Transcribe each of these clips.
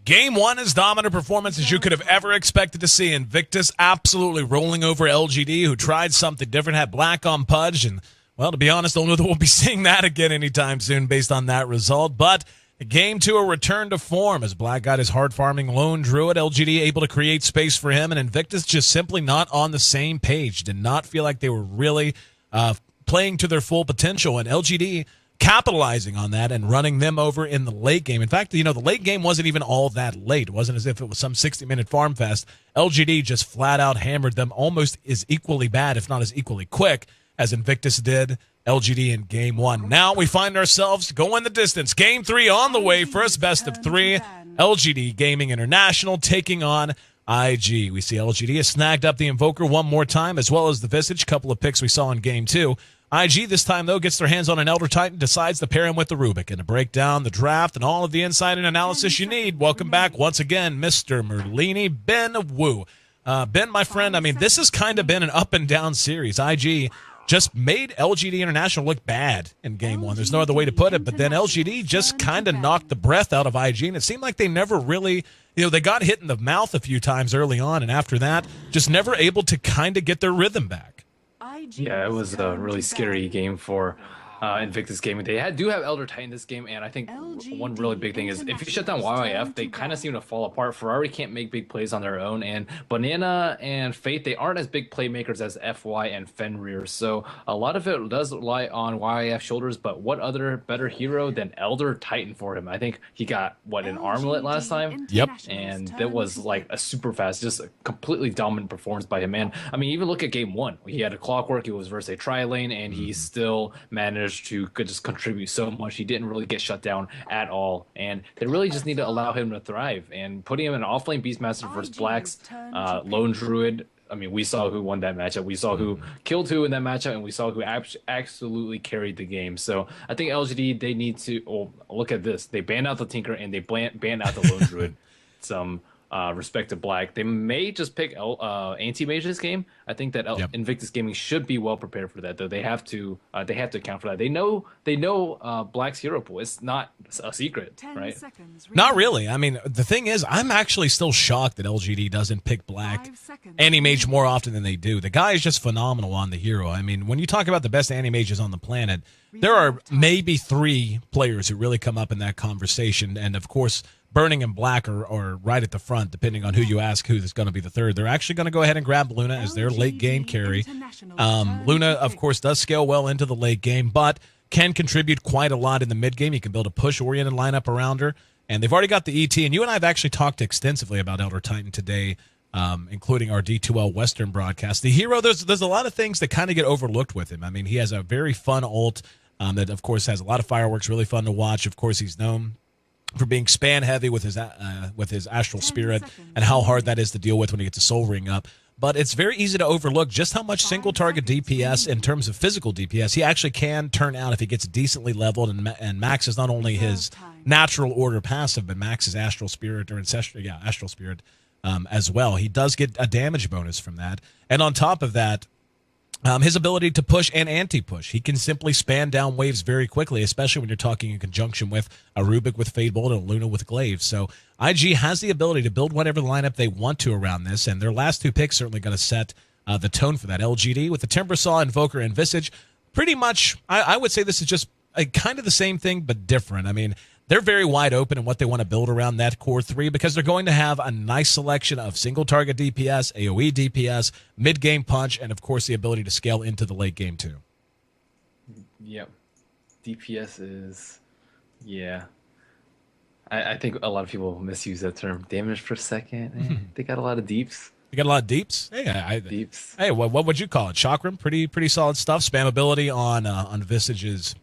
Game one is dominant performance as you could have ever expected to see. Invictus absolutely rolling over LGD, who tried something different, had Black on Pudge, and, well, to be honest, don't know that we'll be seeing that again anytime soon based on that result. But game two, a return to form as Black got his hard-farming lone druid, LGD able to create space for him, and Invictus just simply not on the same page. Did not feel like they were really playing to their full potential, and LGD capitalizing on that and running them over in the late game. In fact, the late game wasn't even all that late. It wasn't as if it was some 60-minute farm fest. LGD just flat out hammered them almost as equally bad, if not as equally quick, as Invictus did LGD in game one. Now we find ourselves going the distance. Game three on the way. First best of three. LGD Gaming International taking on IG. We see LGD has snagged up the Invoker one more time, as well as the Visage. Couple of picks we saw in game two. IG this time, though, gets their hands on an Elder Titan, decides to pair him with the Rubik. And to break down the draft and all of the insight and analysis you need, welcome back once again, Mr. Merlini, Ben Wu. Ben, my friend, I mean, this has kind of been an up-and-down series. IG just made LGD International look bad in game one. There's no other way to put it, but then LGD just kind of knocked the breath out of IG, and it seemed like they never really, they got hit in the mouth a few times early on, and after that, just never able to kind of get their rhythm back. Yeah, it was a really scary game for Invictus Gaming. They do have Elder Titan this game, and I think one really big thing is if you shut down YYF, they kind of seem to fall apart. Ferrari can't make big plays on their own, and Banana and Fate, they aren't as big playmakers as FY and Fenrir. So a lot of it does rely on YYF shoulders, but what other better hero than Elder Titan for him? I think he got, an armlet last time? Yep. And that was like a super fast, just a completely dominant performance by him, man. I mean, even look at game one. He had a Clockwork, he was versus a Tri-Lane, and he still managed to just contribute so much. He didn't really get shut down at all, and they really just need to allow him to thrive. And putting him in an offlane Beastmaster versus Black's Lone Druid, I mean, we saw who won that matchup. We saw who killed who in that matchup, and we saw who absolutely carried the game. So I think LGD, they need to look at this. They banned out the Tinker and they banned out the Lone Druid. Some respect to Black. They may just pick anti-mage this game. I think that Invictus Gaming should be well prepared for that, though. They have to account for that. They know Black's hero pool. It's not a secret, right? Not really. I mean, the thing is, I'm actually still shocked that LGD doesn't pick Black anti-mage more often than they do. The guy is just phenomenal on the hero. I mean, when you talk about the best anti-mages on the planet, there are maybe 3 players who really come up in that conversation, and of course, Burning and Black are right at the front, depending on who you ask who's going to be the third. They're actually going to go ahead and grab Luna as their late game carry. Luna, of course, does scale well into the late game, but can contribute quite a lot in the mid game. You can build a push-oriented lineup around her, and they've already got the ET. And you and I have actually talked extensively about Elder Titan today, including our D2L Western broadcast. The hero, there's a lot of things that kind of get overlooked with him. I mean, he has a very fun ult that, of course, has a lot of fireworks, really fun to watch. Of course, he's known for being span heavy with his Astral Spirit and how hard that is to deal with when he gets a Soul Ring up. But it's very easy to overlook just how much single target DPS in terms of physical DPS he actually can turn out if he gets decently leveled and maxes not only his natural order passive, but maxes Astral Spirit or Astral Spirit as well. He does get a damage bonus from that, and on top of that, his ability to push and anti-push. He can simply span down waves very quickly, especially when you're talking in conjunction with a Rubik with Fade Bolt and a Luna with Glaive. So IG has the ability to build whatever lineup they want to around this, and their last 2 picks certainly going to set the tone for that. LGD with the Timbersaw, Invoker, and Visage. Pretty much, I would say this is just kind of the same thing, but different. I mean, they're very wide open in what they want to build around that core 3 because they're going to have a nice selection of single target DPS, AoE DPS, mid-game punch, and, of course, the ability to scale into the late game, too. Yep. DPS is, I think a lot of people misuse that term. Damage per second. They got a lot of deeps. You got a lot of deeps? Hey, deeps. Hey, what would you call it? Chakram? Pretty solid stuff. Spammability on Visage's.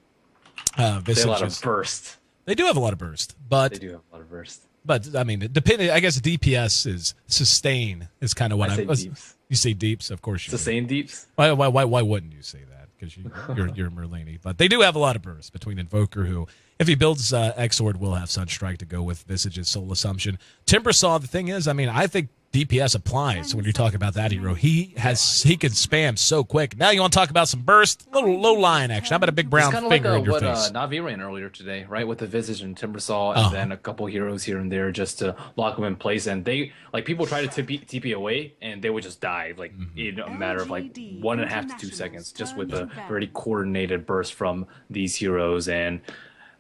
They have a lot of burst. They do have a lot of burst, but they do have a lot of burst. But I mean, depending, I guess DPS is sustain is kind of what I say. Deeps. You say deeps, of course. Sustain deeps. Why wouldn't you say that? Because you're Merlini. But they do have a lot of burst between Invoker, who, if he builds Exord, will have Sunstrike to go with Visage's Soul Assumption. Timbersaw. The thing is, I mean, I think DPS applies. So when you talk about that hero, he can spam so quick. Now you want to talk about some burst, little low line action. How about a big brown finger in your face? Navi ran earlier today, right, with the Visage and Timbersaw, and then a couple heroes here and there just to lock them in place. And they people try to TP away, and they would just die in a matter of 1.5 to 2 seconds, just with a very coordinated burst from these heroes. And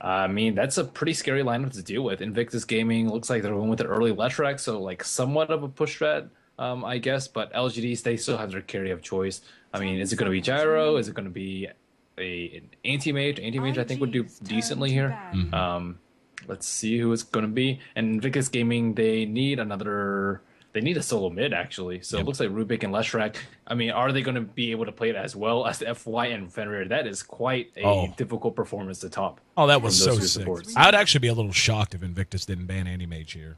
I mean, that's a pretty scary lineup to deal with. Invictus Gaming looks like they're going with the early Leshrac, so somewhat of a push strat, I guess. But LGDs, they still have their carry of choice. I mean, is it going to be Gyro? Is it going to be an anti-mage? Anti-mage, I think, would do decently here. Let's see who it's going to be. And Invictus Gaming, they need a solo mid, actually. So it looks like Rubik and Leshrac. I mean, are they going to be able to play it as well as FY and Fenrir? That is quite a difficult performance to top. Oh, that was so sick. I would actually be a little shocked if Invictus didn't ban Anti-Mage here.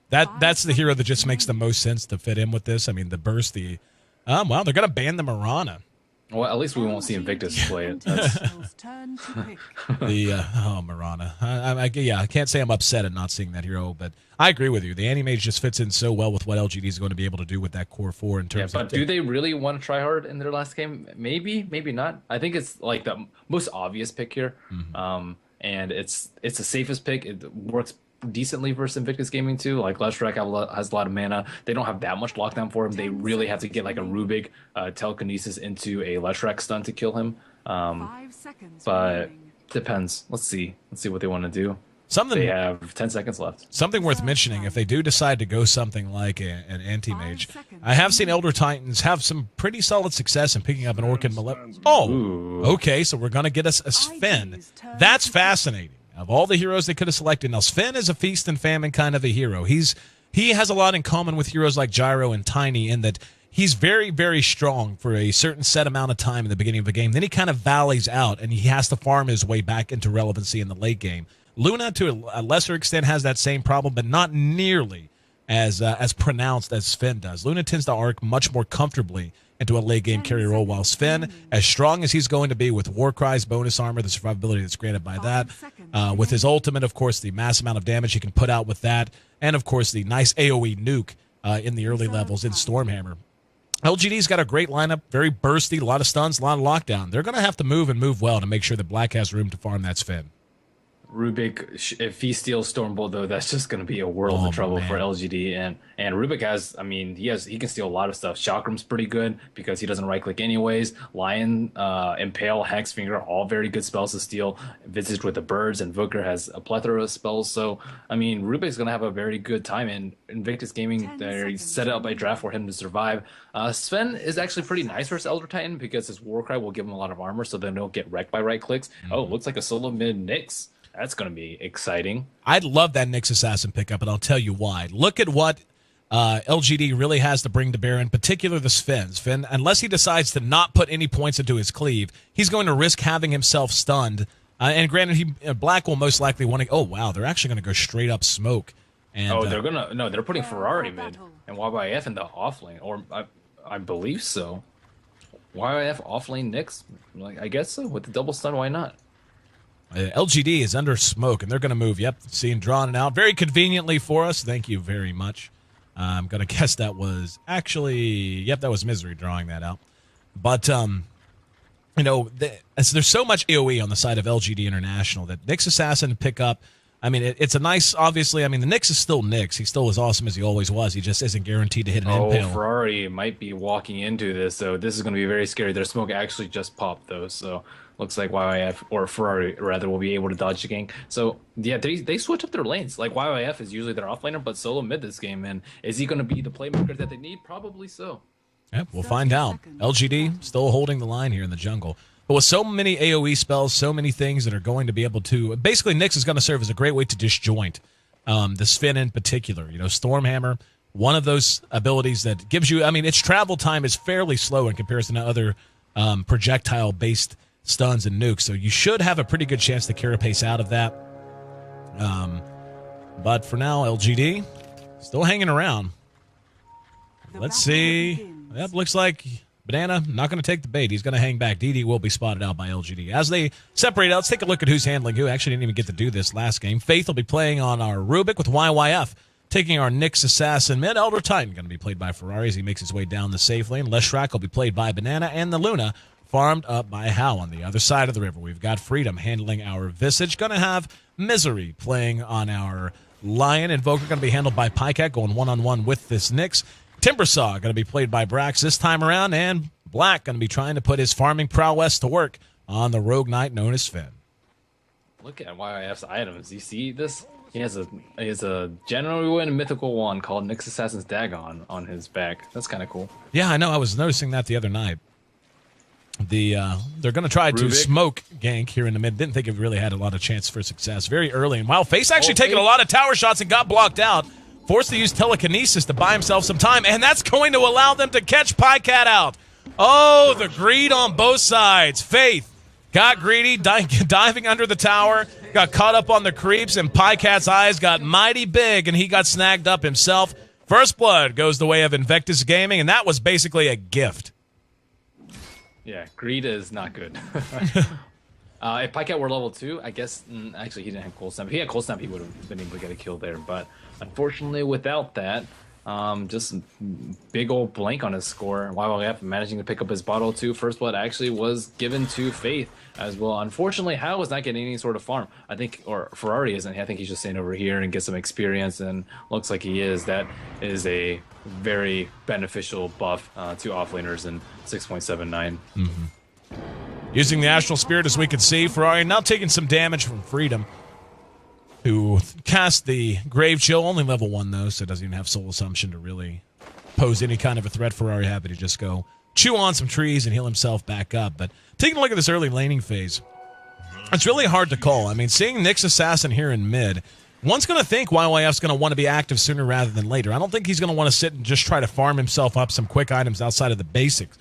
That's the hero that just makes the most sense to fit in with this. I mean, the burst, they're going to ban the Mirana. Well, at least we won't see Invictus play it. Mirana. I can't say I'm upset at not seeing that hero, but I agree with you. The Anti-Mage just fits in so well with what LGD is going to be able to do with that core 4 in terms of... do they really want to try hard in their last game? Maybe, maybe not. I think it's the most obvious pick here. And it's the safest pick. It works decently versus Invictus Gaming too. Leshrac has a lot of mana. They don't have that much lockdown for him. They really have to get a Rubik telekinesis into a Leshrac stun to kill him. 5 seconds but depends. Let's see what they want to do. They have 10 seconds left. Something worth mentioning, if they do decide to go something like an anti-mage, I have seen Elder Titans have some pretty solid success in picking up an Orchid Maleficent. Okay, so we're going to get us a Sven. That's fascinating. Of all the heroes they could have selected, now Sven is a feast and famine kind of a hero. He has a lot in common with heroes like Gyro and Tiny in that he's very, very strong for a certain set amount of time in the beginning of a game. Then he kind of valleys out, and he has to farm his way back into relevancy in the late game. Luna, to a lesser extent, has that same problem, but not nearly as pronounced as Sven does. Luna tends to arc much more comfortably into a late-game carry role, while Sven, as strong as he's going to be with Warcry's bonus armor, the survivability that's granted by that, with his ultimate, of course, the mass amount of damage he can put out with that, and, of course, the nice AoE nuke in the early levels in Stormhammer. LGD's got a great lineup, very bursty, a lot of stuns, a lot of lockdown. They're going to have to move and move well to make sure that Black has room to farm that Sven. Rubik, if he steals Stormbolt, though, that's just going to be a world of trouble for LGD. And Rubik has, he can steal a lot of stuff. Chakrams pretty good because he doesn't right-click anyways. Lion, Impale, Hexfinger, all very good spells to steal. Visage with the birds, and Vooker has a plethora of spells. So, Rubik's going to have a very good time. And Invictus Gaming, they set up a draft for him to survive. Sven is actually pretty nice versus Elder Titan because his Warcry will give him a lot of armor so they don't get wrecked by right-clicks. Looks like a solo mid Nyx. That's going to be exciting. I'd love that Nyx Assassin pickup, and I'll tell you why. Look at what LGD really has to bring to bear, in particular the Sven. Sven, unless he decides to not put any points into his cleave, he's going to risk having himself stunned. And granted, Black will most likely want to... Oh, wow, they're actually going to go straight up smoke. And, they're going to... No, they're putting Ferrari mid and YYF in the offlane, or I believe so. YYF offlane Nyx? I guess so. With the double stun, why not? LGD is under smoke, and they're going to move. Yep, seeing drawn it out very conveniently for us. Thank you very much. I'm going to guess that was actually, yep, that was Misery drawing that out. But, there's so much AoE on the side of LGD International that Nyx Assassin pick up. It's a nice, obviously, the Nyx is still Nyx. He's still as awesome as he always was. He just isn't guaranteed to hit an impale. Ferrari might be walking into this, so this is going to be very scary. Their smoke actually just popped, though, so... Looks like YYF, or Ferrari, rather, will be able to dodge the gank. So, yeah, they switch up their lanes. YYF is usually their offlaner, but solo mid this game. And is he going to be the playmaker that they need? Probably so. Yep, we'll find out. LGD still holding the line here in the jungle. But with so many AoE spells, so many things that are going to be able to... Basically, Nyx is going to serve as a great way to disjoint the Sven in particular. Stormhammer, one of those abilities that gives you... its travel time is fairly slow in comparison to other projectile-based stuns and nukes, so you should have a pretty good chance to carapace out of that. But for now, LGD still hanging around. Let's see. Yep, looks like Banana not going to take the bait. He's going to hang back. DD will be spotted out by LGD. As they separate out, let's take a look at who's handling who. Actually didn't even get to do this last game. Faith will be playing on our Rubik with YYF Taking our Nyx Assassin mid, Elder Titan going to be played by Ferrari as he makes his way down the safe lane. Leshrac will be played by Banana, and the Luna farmed up by Hal on the other side of the river. We've got Freedom handling our Visage. Going to have Misery playing on our Lion. Invoker going to be handled by Pycat, going one-on-one with this Nyx. Timbersaw going to be played by Brax this time around, and Black going to be trying to put his farming prowess to work on the Rogue Knight known as Finn. Look at YYF's items. You see this? He has a generally win mythical one called Nyx Assassin's Dagon on his back. That's kind of cool. Yeah, I know. I was noticing that the other night. They're going to try to smoke gank here in the mid. Didn't think it really had a lot of chance for success very early. And while Face actually taking a lot of tower shots and got blocked out, forced to use telekinesis to buy himself some time, and that's going to allow them to catch Pycat out. Oh, the greed on both sides. Faith got greedy, diving under the tower, got caught up on the creeps, and Pycat's eyes got mighty big, and he got snagged up himself. First blood goes the way of Invictus Gaming, and that was basically a gift. Yeah, greed is not good. If Pycat were level 2, I guess, actually he didn't have Cold Snap. If he had Cold Snap, he would have been able to get a kill there, but unfortunately without that, just big old blank on his score. YYF managing to pick up his bottle too. First blood actually was given to Faith as well. Unfortunately, Hal was not getting any sort of farm. I think, or Ferrari isn't. I think he's just staying over here and get some experience, and looks like he is. That is a very beneficial buff to offlaners in 6.79. Using the Astral Spirit, as we can see, Ferrari now taking some damage from Freedom, who cast the Grave Chill, only level 1 though, so doesn't even have Soul Assumption to really pose any kind of a threat. Ferrari happy to just go chew on some trees and heal himself back up. But taking a look at this early laning phase, it's really hard to call. I mean, seeing Nyx Assassin here in mid, one's going to think YYF's going to want to be active sooner rather than later. I don't think he's going to want to sit and just try to farm himself up some quick items outside of the basics.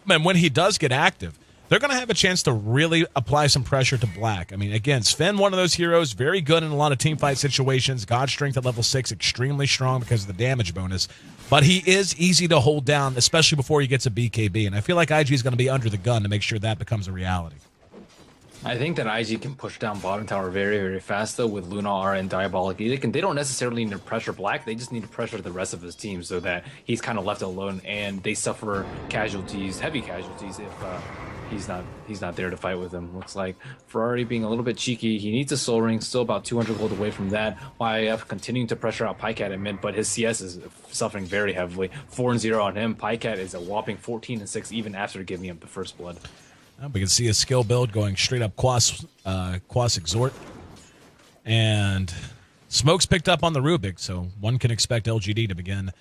And when he does get active, they're going to have a chance to really apply some pressure to Black. I mean, again, Sven, one of those heroes, very good in a lot of teamfight situations. God Strength at level 6, extremely strong because of the damage bonus. But he is easy to hold down, especially before he gets a BKB. And I feel like IG is going to be under the gun to make sure that becomes a reality. I think that IG can push down bottom tower very, very fast, though, with Lunar and Diabolic. They don't necessarily need to pressure Black. They just need to pressure the rest of his team so that he's kind of left alone and they suffer casualties, heavy casualties, if he's not there to fight with him. Looks like Ferrari being a little bit cheeky. He needs a Soul Ring, still about 200 gold away from that. YF continuing to pressure out Pycat in mid, but his CS is suffering very heavily. 4-0 on him. Pycat is a whopping 14-6 even after giving up the first blood. We can see a skill build going straight up Quas Exhort. And Smoke's picked up on the Rubik, so one can expect LGD to begin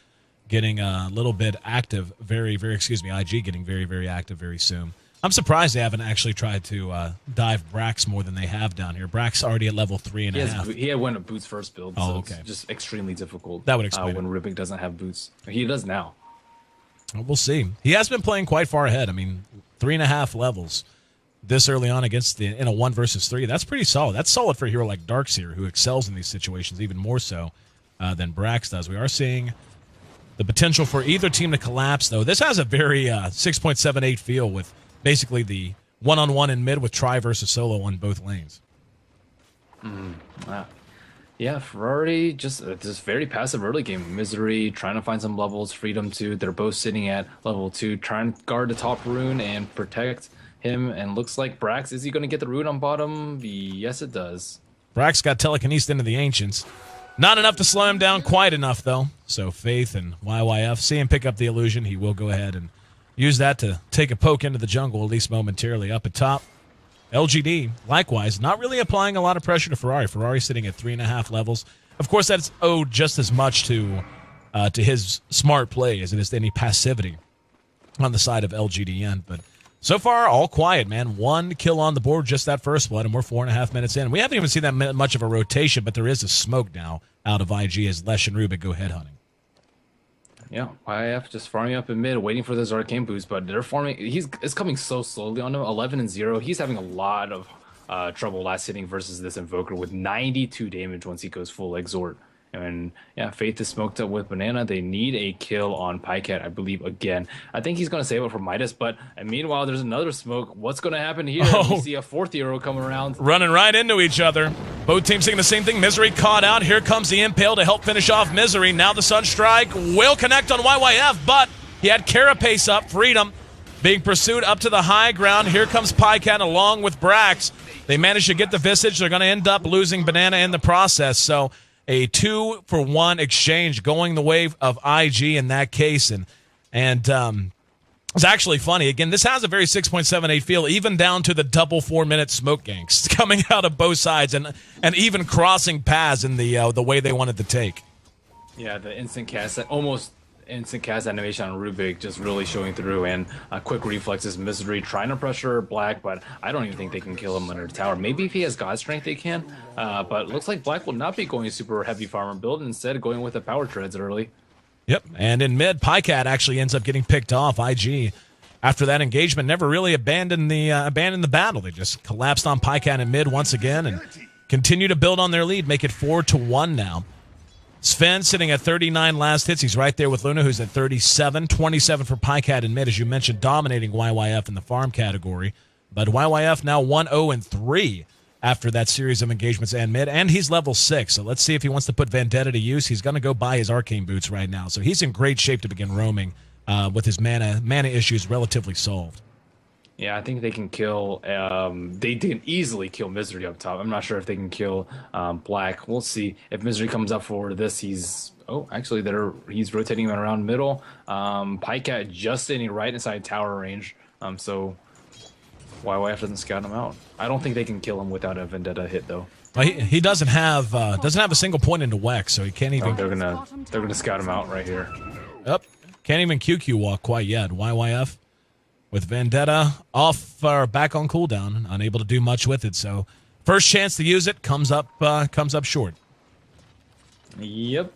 getting a little bit active, IG getting very, very active very soon. I'm surprised they haven't actually tried to dive Brax more than they have down here. Brax already at level 3.5. He had one of Boots first build, so it's just extremely difficult. That would explain when Rubik doesn't have Boots. He does now. We'll see. He has been playing quite far ahead. I mean, 3.5 levels this early on in a 1 versus 3. That's pretty solid. That's solid for a hero like Darkseer, who excels in these situations even more so than Brax does. We are seeing the potential for either team to collapse, though. This has a very 6.78 feel with basically the one-on-one in mid with try versus solo on both lanes. Wow. Yeah, Ferrari just very passive early game. Misery trying to find some levels. Freedom 2, they're both sitting at level 2, trying to guard the top rune and protect him. And looks like Brax, is he going to get the rune on bottom? Yes, it does. Brax got telekinesed into the Ancients. Not enough to slow him down, quite enough though. So Faith and YYF see him pick up the illusion. He will go ahead and use that to take a poke into the jungle, at least momentarily. Up at top, LGD, likewise, not really applying a lot of pressure to Ferrari. Ferrari sitting at 3.5 levels. Of course, that's owed just as much to his smart play as it is to any passivity on the side of LGD.int. But so far, all quiet, man. 1 kill on the board, just that first blood, and we're 4.5 minutes in. We haven't even seen that much of a rotation, but there is a smoke now out of IG as Lesh and Rubik go headhunting. Yeah, YF just farming up in mid, waiting for those arcane boosts, but they're farming. It's coming so slowly on him. 11-0. He's having a lot of trouble last hitting versus this Invoker with 92 damage once he goes full Exhort. And yeah, Faith is smoked up with Banana. They need a kill on Pycat, I believe, again. I think he's going to save it for Midas, but meanwhile, there's another smoke. What's going to happen here? We see a 4th hero coming around. Running right into each other. Both teams saying the same thing. Misery caught out. Here comes the Impale to help finish off Misery. Now the Sunstrike will connect on YYF, but he had Carapace up. Freedom being pursued up to the high ground. Here comes Pycat along with Brax. They managed to get the Visage. They're going to end up losing Banana in the process. So a 2-for-1 exchange going the way of IG in that case. And it's actually funny. Again, this has a very 6.78 feel, even down to the double 4-minute smoke ganks coming out of both sides and even crossing paths in the way they wanted to take. Yeah, the almost instant cast animation on Rubik just really showing through, and quick reflexes. Misery trying to pressure Black, but I don't even think they can kill him under the tower. Maybe if he has God Strength, they can. But it looks like Black will not be going super heavy farmer build, instead going with the power treads early. Yep, and in mid, Pycat actually ends up getting picked off. IG, after that engagement, never really abandoned the battle. They just collapsed on Pycat in mid once again and continue to build on their lead, make it 4-1 now. Sven sitting at 39 last hits. He's right there with Luna, who's at 37. 27 for Pycat in mid, as you mentioned, dominating YYF in the farm category. But YYF now 1-0-3 after that series of engagements and mid, and he's level 6. So let's see if he wants to put Vendetta to use. He's going to go buy his Arcane Boots right now. So he's in great shape to begin roaming with his mana issues relatively solved. Yeah, I think they can kill. They can easily kill Misery up top. I'm not sure if they can kill Black. We'll see if Misery comes up for this. He's rotating him around middle. Pycat just sitting right inside tower range. So YYF doesn't scout him out. I don't think they can kill him without a Vendetta hit though. Well, he doesn't have a single point into Wex, so he can't even. They're gonna scout him out right here. Yep, can't even QQ walk quite yet. YYF. With Vendetta off or back on cooldown, unable to do much with it. So first chance to use it comes up short. Yep.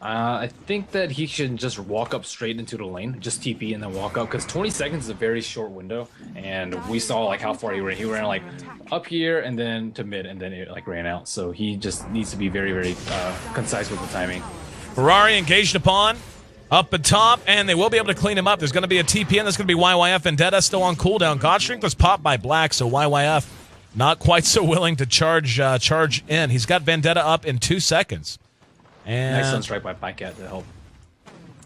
I think that he should just walk up straight into the lane, just TP and then walk up, because 20 seconds is a very short window, and we saw like how far he ran. He ran like up here and then to mid, and then it like ran out. So he just needs to be very, very concise with the timing. Ferrari engaged upon. Up at top, and they will be able to clean him up. There's going to be a TPN. That's going to be YYF. Vendetta still on cooldown. Godstrength was popped by Black, so YYF not quite so willing to charge in. He's got Vendetta up in 2 seconds. And nice Sunstrike by Pycat to help.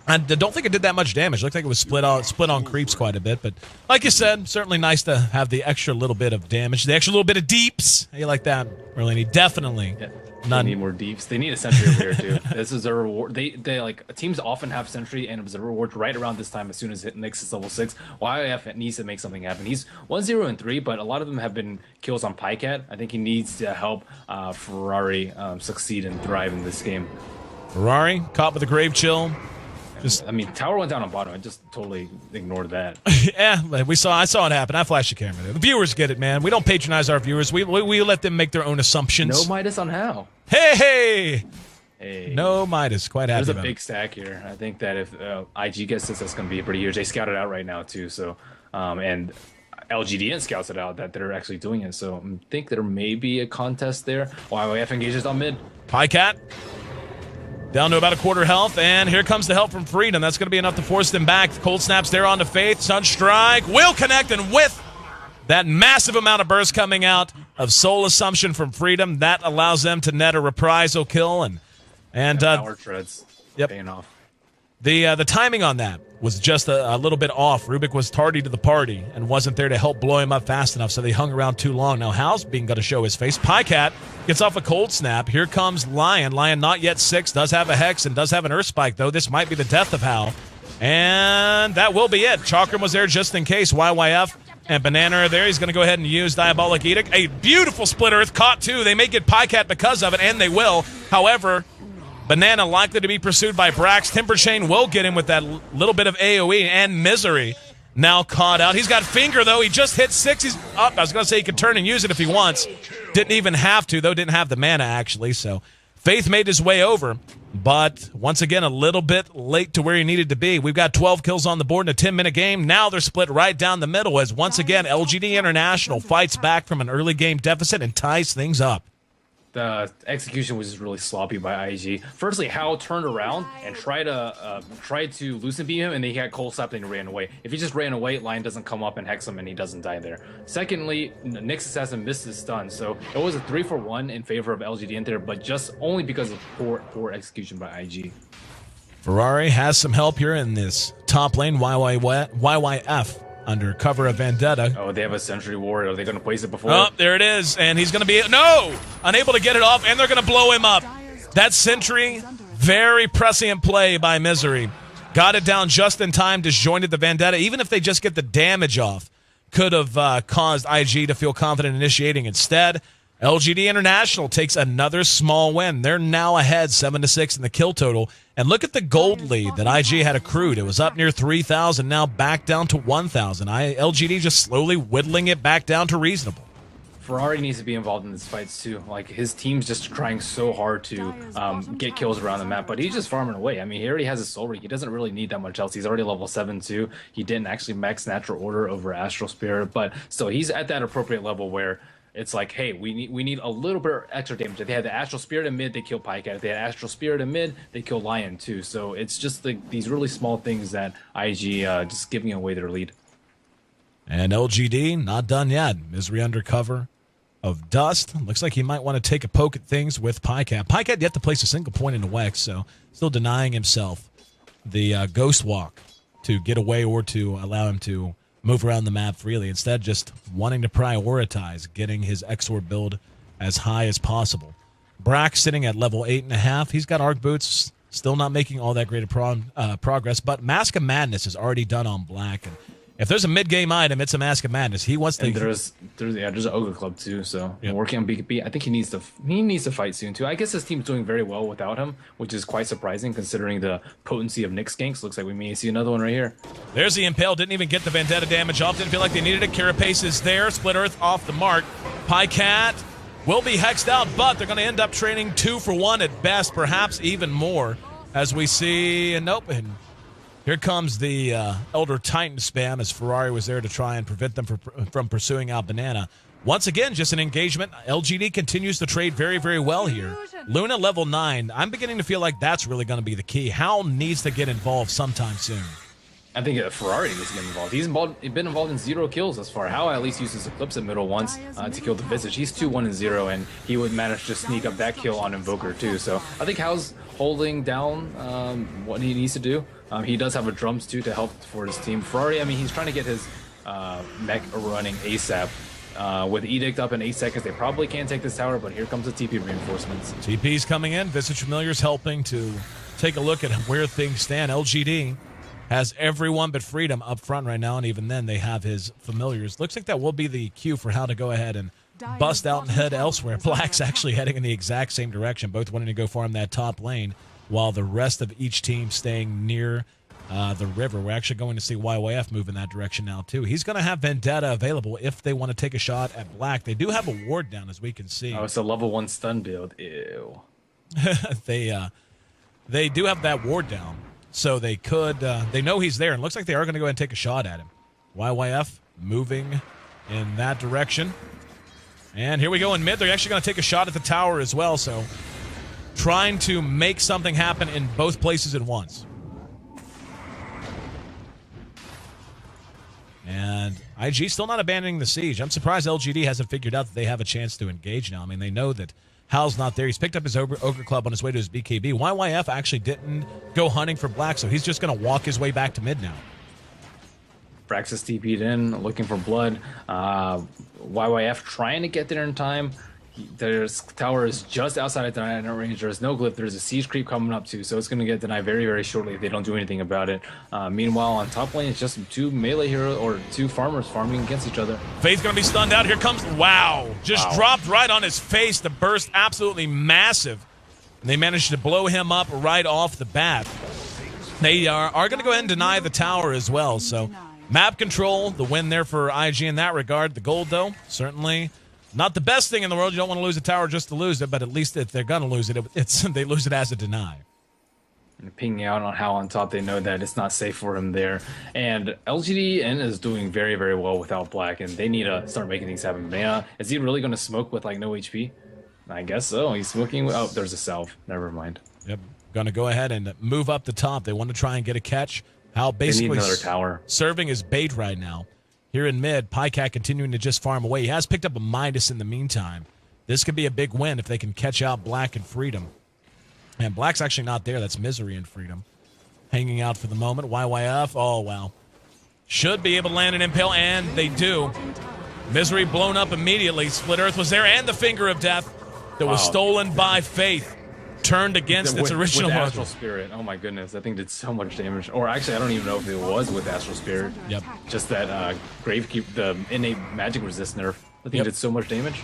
I don't think it did that much damage. It looked like it was split on creeps quite a bit. But like you said, certainly nice to have the extra little bit of damage, the extra little bit of deeps. How you like that, Merlini? Definitely. Yeah. They need more deeps. They need a sentry over here too. This is a reward. They like teams often have sentry and observer reward right around this time as soon as it makes level 6. YF needs to make something happen. He's 1-0-3, but a lot of them have been kills on Pycat. I think he needs to help Ferrari succeed and thrive in this game. Ferrari caught with a grave chill. I mean, tower went down on bottom. I just totally ignored that. Yeah, I saw it happen. I flashed the camera there. The viewers get it, man. We don't patronize our viewers. We let them make their own assumptions. No Midas on how. Hey! No Midas. Quite happy. There's a big stack here. I think that if IG gets this, that's going to be pretty huge. They scout it out right now too. So, and LGD.int scouts it out that they're actually doing it. So I think there may be a contest there. YYF engages on mid. Pycat. Down to about a quarter health, and here comes the help from Freedom. That's going to be enough to force them back. Cold Snaps there onto Faith. Sunstrike will connect, and with that massive amount of burst coming out of Soul Assumption from Freedom, that allows them to net a reprisal kill. And power treads paying off. The timing on that was just a little bit off. Rubik was tardy to the party and wasn't there to help blow him up fast enough, so they hung around too long. Now Hal's being going to show his face. Pycat gets off a cold snap. Here comes Lion. Lion not yet 6, does have a Hex and does have an Earth Spike, though. This might be the death of Hal. And that will be it. Chakram was there just in case. YYF and Banana are there. He's going to go ahead and use Diabolic Edict. A beautiful Split Earth caught, too. They may get Pycat because of it, and they will. However, Banana likely to be pursued by Brax. Timber Chain will get him with that little bit of AoE, and Misery now caught out. He's got Finger, though. He just hit 6. He's up. I was going to say he could turn and use it if he wants. Didn't even have to, though. Didn't have the mana, actually. So Faith made his way over, but once again, a little bit late to where he needed to be. We've got 12 kills on the board in a 10-minute game. Now they're split right down the middle as, once again, LGD International fights back from an early game deficit and ties things up. The execution was just really sloppy by IG. Firstly, Hao turned around and tried to loosen beam him, and then he got cold slapped and he ran away. If he just ran away, Lion doesn't come up and hex him, and he doesn't die there. Secondly, Nyx Assassin missed his stun, so it was a 3-for-1 in favor of LGD there, but just only because of poor execution by IG. Ferrari has some help here in this top lane. YYF under cover of Vendetta. Oh, they have a Sentry Ward. Are they going to place it before? Oh, there it is. And he's going to be... No! Unable to get it off, and they're going to blow him up. That Sentry, very prescient play by Misery. Got it down just in time, disjointed the Vendetta. Even if they just get the damage off, could have caused IG to feel confident initiating. Instead, LGD International takes another small win. They're now ahead 7-6 in the kill total. And look at the gold lead that IG had accrued. It was up near 3,000, now back down to 1,000. LGD just slowly whittling it back down to reasonable. Ferrari needs to be involved in these fights too. Like, his team's just trying so hard to get kills around the map, but he's just farming away. I mean, he already has his soul ring. He doesn't really need that much else. He's already level 7 too. He didn't actually max natural order over Astral Spirit, but still, he's at that appropriate level where it's like, hey, we need a little bit of extra damage. If they had the Astral Spirit in mid, they kill Pycat. If they had Astral Spirit in mid, they kill Lion too. So it's just these really small things that IG just giving away their lead. And LGD not done yet. Misery under cover of Dust. Looks like he might want to take a poke at things with Pycat. Pycat yet to place a single point into Wex, so still denying himself the Ghost Walk to get away or to allow him to move around the map freely. Instead, just wanting to prioritize getting his Exor build as high as possible. Brack sitting at level 8.5. He's got Arc Boots, still not making all that great of progress, but Mask of Madness is already done on Black. And if there's a mid-game item, it's a Mask of Madness. He wants to... And there's an Ogre Club too, so working on BKB. I think he needs to fight soon too. I guess his team's doing very well without him, which is quite surprising considering the potency of Nyx ganks. Looks like we may see another one right here. There's the Impale. Didn't even get the Vendetta damage off. Didn't feel like they needed it. Carapace is there. Split Earth off the mark. Pycat will be hexed out, but they're going to end up trading 2-for-1 at best, perhaps even more, as we see... And nope. And here comes the Elder Titan spam as Ferrari was there to try and prevent them from pursuing out Banana. Once again, just an engagement. LGD continues to trade very, very well here. Luna level 9. I'm beginning to feel like that's really going to be the key. Hal needs to get involved sometime soon. I think Ferrari needs to get involved. He's been involved in 0 kills thus far. How at least uses Eclipse at middle once to kill the Visage. He's 2-1-0, and he would manage to sneak up that kill on Invoker too. So I think Hal's holding down what he needs to do. He does have a drums too to help for his team. Ferrari, I mean, he's trying to get his mech running ASAP. With Edict up in 8 seconds, they probably can't take this tower, but here comes the TP reinforcements. TP's coming in. Visage Familiar's helping to take a look at where things stand. LGD has everyone but Freedom up front right now, and even then they have his Familiars. Looks like that will be the cue for how to go ahead and bust out and head elsewhere. Black's actually heading in the exact same direction, both wanting to go farm that top lane, while the rest of each team staying near the river. We're actually going to see YYF move in that direction now, too. He's going to have Vendetta available if they want to take a shot at Black. They do have a ward down, as we can see. Oh, it's a level 1 stun build. Ew. They do have that ward down, so they could... they know he's there, and it looks like they are going to go ahead and take a shot at him. YYF moving in that direction. And here we go in mid. They're actually going to take a shot at the tower as well, so trying to make something happen in both places at once. And IG still not abandoning the siege. I'm surprised LGD hasn't figured out that they have a chance to engage now. I mean, they know that Hal's not there. He's picked up his Ogre Club on his way to his BKB. YYF actually didn't go hunting for Black, so he's just going to walk his way back to mid now. Braxis TP'd in, looking for blood. YYF trying to get there in time. Their tower is just outside of deny range. There's no glyph. There's a siege creep coming up too, so it's going to get denied very, very shortly if they don't do anything about it. Meanwhile, on top lane, it's just 2 melee heroes or 2 farmers farming against each other. Faith's going to be stunned out. Here comes... Wow. Just dropped right on his face. The burst absolutely massive. And they managed to blow him up right off the bat. They are going to go ahead and deny the tower as well. So map control, the win there for IG in that regard. The gold, though, certainly... not the best thing in the world. You don't want to lose a tower just to lose it, but at least if they're going to lose it, they lose it as a deny. And pinging out on how on top, they know that it's not safe for him there. And LGD is doing very, very well without Black, and they need to start making things happen. Banana, is he really going to smoke with like no HP? I guess so. He's looking. Oh, there's a salve. Never mind. Yep. Going to go ahead and move up the top. They want to try and get a catch. Hal basically they need another tower. Serving as bait right now. Here in mid, Pycat continuing to just farm away. He has picked up a Midas in the meantime. This could be a big win if they can catch out Black and Freedom. And Black's actually not there. That's Misery and Freedom. Hanging out for the moment. YYF. Oh, wow. Should be able to land an impale, and they do. Misery blown up immediately. Split Earth was there, and the Finger of Death that was stolen by Faith. Turned against its original with Astral Spirit. Oh my goodness, that thing did so much damage. Or actually, I don't even know if it was with Astral Spirit. Yep. Just that Gravekeep, the innate magic resist nerf. I think it did so much damage.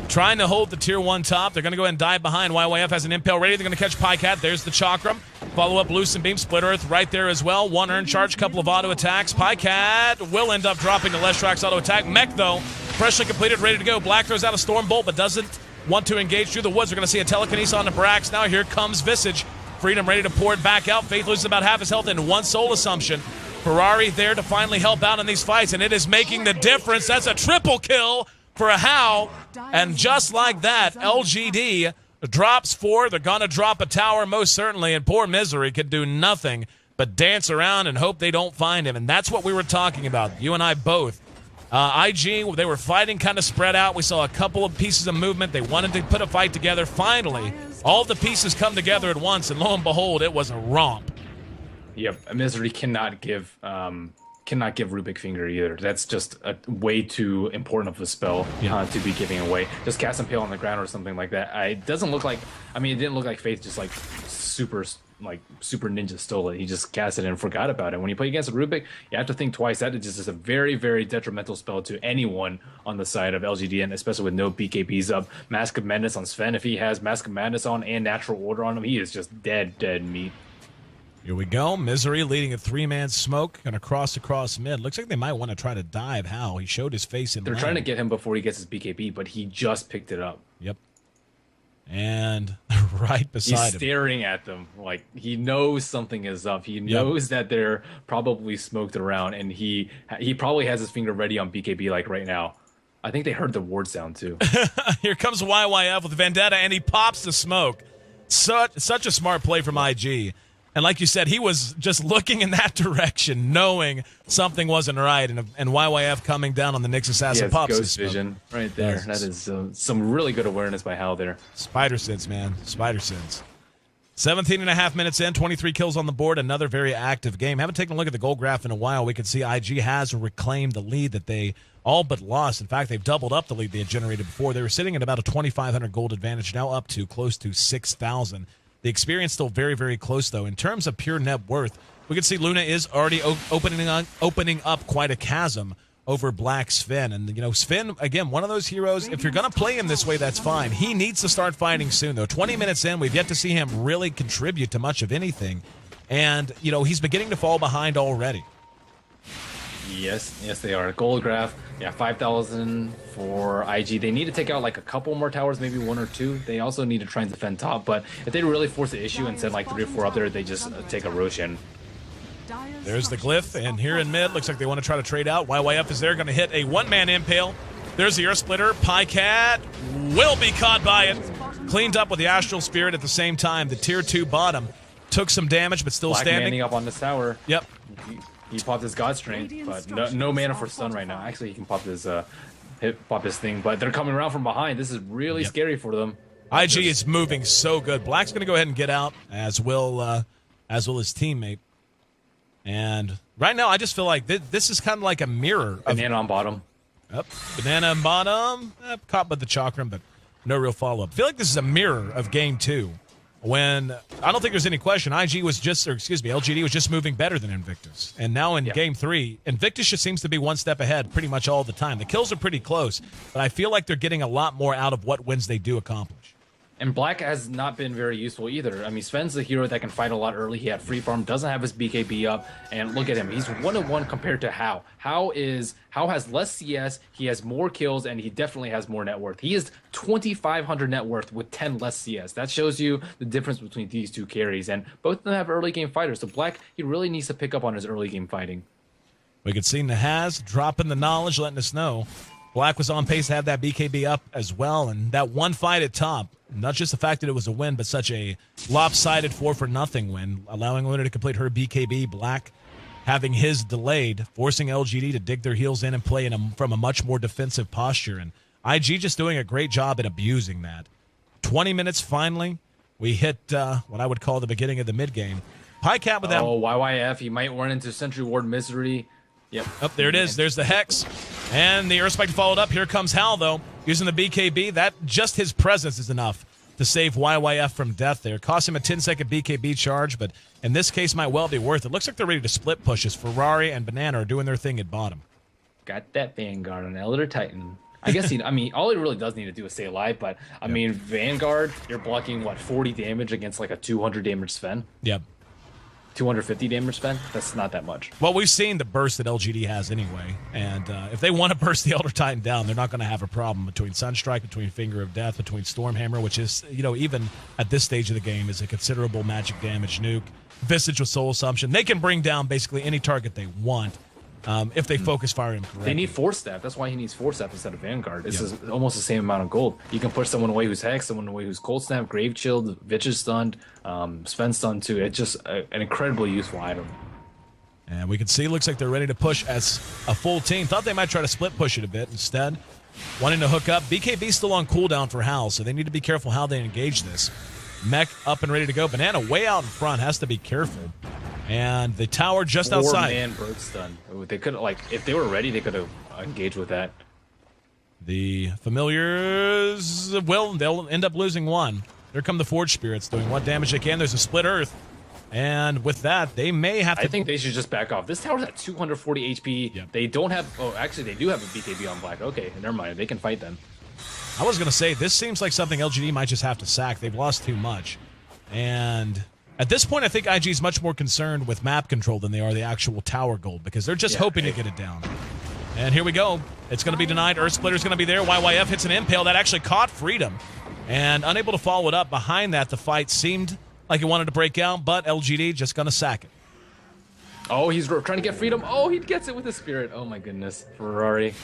Trying to hold the tier 1 top. They're going to go ahead and dive behind. YYF has an impale ready. They're going to catch Pycat. There's the Chakram. Follow up Lucent Beam. Split Earth right there as well. One earned charge, couple of auto attacks. Pycat will end up dropping the Lestrax auto attack. Mech, though, freshly completed, ready to go. Black throws out a Storm Bolt, but doesn't want to engage through the woods. We're going to see a telekinesis on the Brax. Now here comes Visage. Freedom ready to pour it back out. Faith loses about half his health in one soul assumption. Ferrari there to finally help out in these fights, and it is making the difference. That's a triple kill for a Hal. And just like that, LGD drops 4. They're going to drop a tower most certainly, and poor Misery could do nothing but dance around and hope they don't find him. And that's what we were talking about, you and I both. IG, they were fighting kind of spread out. We saw a couple of pieces of movement. They wanted to put a fight together. Finally, all the pieces come together at once, and lo and behold, it was a romp. Yep, Misery cannot give Rubic Finger either. That's just a way too important of a spell to be giving away. Just cast Impale on the ground or something like that. It doesn't look like. I mean, it didn't look like Faith just like super ninja stole it. He just cast it and forgot about it. When you play against a Rubic, you have to think twice. That is just a very, very detrimental spell to anyone on the side of LGD, and especially with no BKBs up. Mask of Madness on Sven. If he has Mask of Madness on and Natural Order on him, he is just dead meat. Here we go. Misery leading a 3-man smoke. Going to cross across mid. Looks like they might want to try to dive Hal. He showed his face in They're trying to get him before he gets his BKB, but he just picked it up. Yep. And right beside him. He's staring at them like he knows something is up. He knows that they're probably smoked around, and he probably has his finger ready on BKB like right now. I think they heard the ward sound too. Here comes YYF with Vendetta, and he pops the smoke. Such a smart play from IG. And like you said, he was just looking in that direction, knowing something wasn't right, and YYF coming down on the Nyx Assassin pops ghost vision right there. That is some really good awareness by Hal there. Spider sense, man. Spider sense. 17.5 minutes in, 23 kills on the board, another very active game. Haven't taken a look at the goal graph in a while. We can see IG has reclaimed the lead that they all but lost. In fact, they've doubled up the lead they had generated before. They were sitting at about a 2,500 gold advantage, now up to close to 6,000. The experience still very, very close, though. In terms of pure net worth, we can see Luna is already opening up quite a chasm over Black Sven. And, Sven, again, one of those heroes, if you're going to play him this way, that's fine. He needs to start fighting soon, though. 20 minutes in, we've yet to see him really contribute to much of anything. And, he's beginning to fall behind already. Yes, they are. Gold graph, 5,000 for IG. They need to take out like a couple more towers, maybe 1 or 2. They also need to try and defend top, but if they really force the issue and send like 3 or 4 up there, they just take a Roshan. There's the glyph, and here in mid, looks like they want to try to trade out. YYF is there, going to hit a 1-man impale. There's the Earth Splitter. Pycat will be caught by it. Cleaned up with the Astral Spirit at the same time. The tier 2 bottom took some damage, but still Black standing. Manning up on this tower. Yep. He popped his God Strength, but no mana for stun right now. Actually, he can pop his thing, but they're coming around from behind. This is really scary for them. IG is moving so good. Black's going to go ahead and get out, as will his teammate. And right now, I just feel like this is kind of like a mirror. Banana on bottom. Yep. Banana on bottom. Caught by the Chakram, but no real follow-up. I feel like this is a mirror of Game 2. When I don't think there's any question, LGD was just moving better than Invictus. And now in Game 3, Invictus just seems to be one step ahead pretty much all the time. The kills are pretty close, but I feel like they're getting a lot more out of what wins they do accomplish. And Black has not been very useful either. I mean, Sven's the hero that can fight a lot early. He had free farm, doesn't have his BKB up, and look at him. He's 1-1 compared to Hal. Hal has less CS, he has more kills, and he definitely has more net worth. He is 2,500 net worth with 10 less CS. That shows you the difference between these two carries, and both of them have early game fighters. So Black, he really needs to pick up on his early game fighting. We can see Nahaz dropping the knowledge, letting us know Black was on pace to have that BKB up as well, and that one fight at top, not just the fact that it was a win, but such a lopsided 4-0 win, allowing Luna to complete her BKB. Black having his delayed, forcing LGD to dig their heels in and play from a much more defensive posture, and IG just doing a great job at abusing that. 20 minutes finally. We hit what I would call the beginning of the mid-game. PyCat with that. Oh, YYF. He might run into Sentry Ward Misery. Yep. Up there it is. There's the Hex. And the Earth Spike followed up. Here comes Hal, though, using the BKB. That just his presence is enough to save YYF from death there. Cost him a 10-second BKB charge, but in this case might well be worth it. Looks like they're ready to split push as Ferrari and Banana are doing their thing at bottom. Got that Vanguard on Elder Titan. I guess all he really does need to do is stay alive, but I mean, Vanguard, you're blocking, what, 40 damage against like a 200 damage Sven? Yep. 250 damage Sven? That's not that much. Well, we've seen the burst that LGD has anyway, and if they want to burst the Elder Titan down, they're not going to have a problem between Sunstrike, between Finger of Death, between Stormhammer, which is, even at this stage of the game, is a considerable magic damage nuke. Visage with Soul Assumption. They can bring down basically any target they want. If they focus fire him correctly. They need Force Staff. That's why he needs Force Staff instead of Vanguard. This is almost the same amount of gold. You can push someone away who's Hex, someone away who's Cold Snap, Grave Chilled, Vitch is stunned, Sven stunned too. It's just an incredibly useful item. And we can see, looks like they're ready to push as a full team. Thought they might try to split push it a bit. Instead, wanting to hook up. BKB still on cooldown for Hal, so they need to be careful how they engage this. Mech up and ready to go. Banana way out in front, has to be careful. And the tower just outside. 4-man bird stun. They could, if they were ready, they could have engaged with that. The familiars, well, they'll end up losing one. Here come the Forge Spirits doing what damage they can. There's a split earth. And with that, they may have to... I think they should just back off. This tower's at 240 HP. Yep. They don't have... Oh, actually, they do have a BKB on Black. Okay, never mind. They can fight them. I was going to say, this seems like something LGD might just have to sack. They've lost too much. And... at this point, I think IG is much more concerned with map control than they are the actual tower gold, because they're just hoping to get it down. And here we go. It's going to be denied. Earth Splitter's going to be there. YYF hits an impale. That actually caught Freedom. And unable to follow it up. Behind that, the fight seemed like it wanted to break out, but LGD just going to sack it. Oh, he's trying to get Freedom. Oh, he gets it with his Spirit. Oh, my goodness. Ferrari.